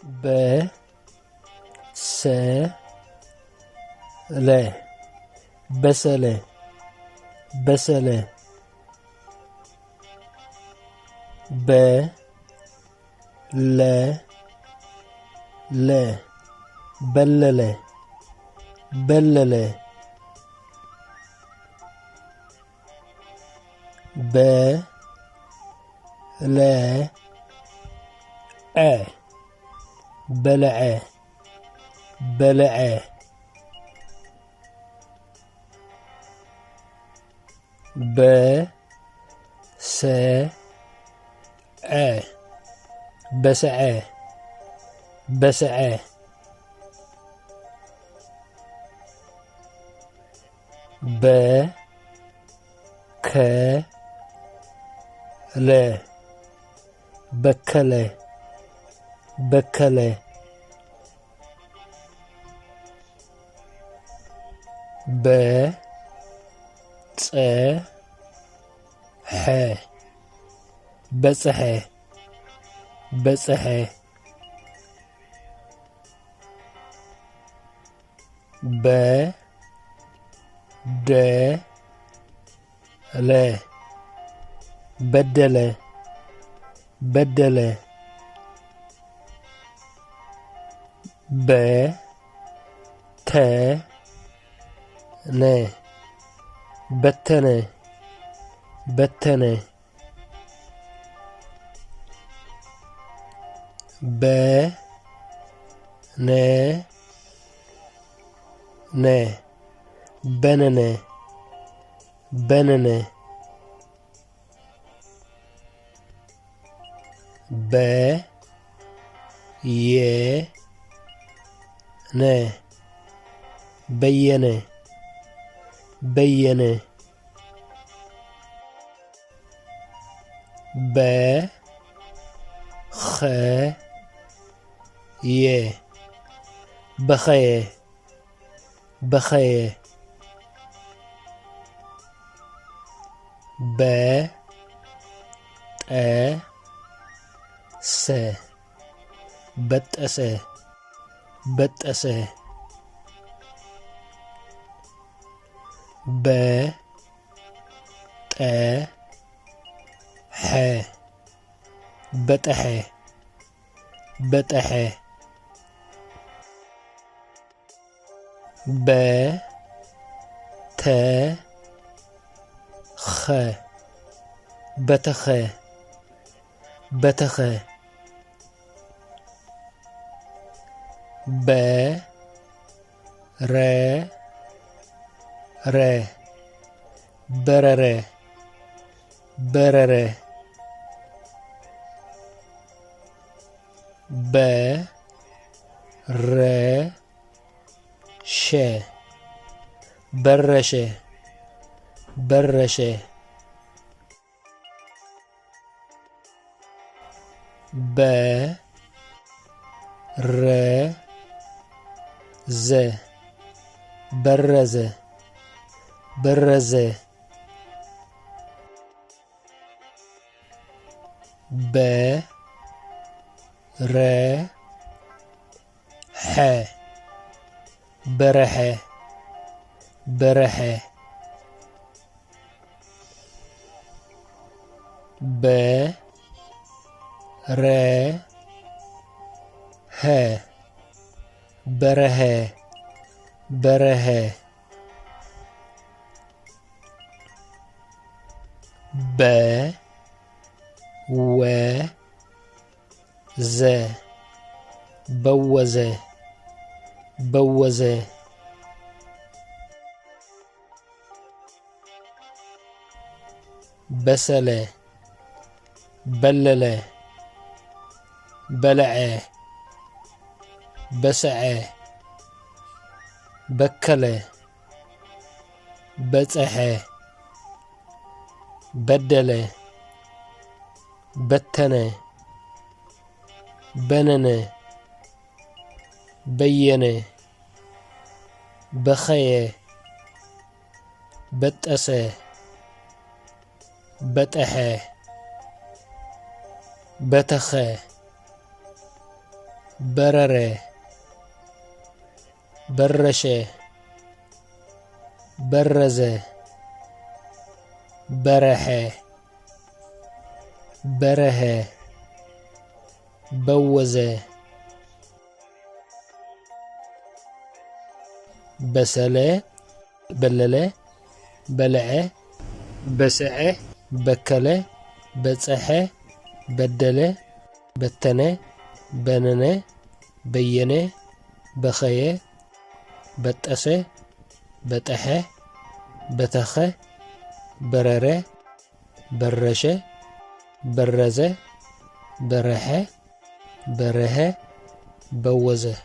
በሰለ በሰለ በሰለ በለለ በለለ በለለ በለዐ በለዐ በሰዐ በሰዐ በከለ በከለ በከለ በጸሐ በጸሐ በጸሐ በደለ በደለ በደለ በተነ በተነ በተነ በነነ በነነ በነነ በየነ በየነ በየነ በኸየ በኸየ በኸየ በጠሰ በጠሰ በጠሰ በጠሐ በጠሐ በጠሐ በተኸ በተኸ በተኸ በረረ በረረ በረረ በረሸ በረሸ በረሸ በረዘ በረዘ በረዘ በረሐ በረሐ በረሐ በረሀ በረሀ በወዘ በወዘ በወዘ በሰለ በለለ በለዐ በሰዐ በከለ በጸሐ በደለ በተነ በነነ በየነ በኸየ በጠሰ በጠሐ በተኸ برره برشه برزه برحه برهه بوزه بسله بلله بلعه بسعه بكله بصحه بدله بتنه بننه بينه بخيه بطسه بطحه بتخه برره برشه برزه برحه برهه بوزه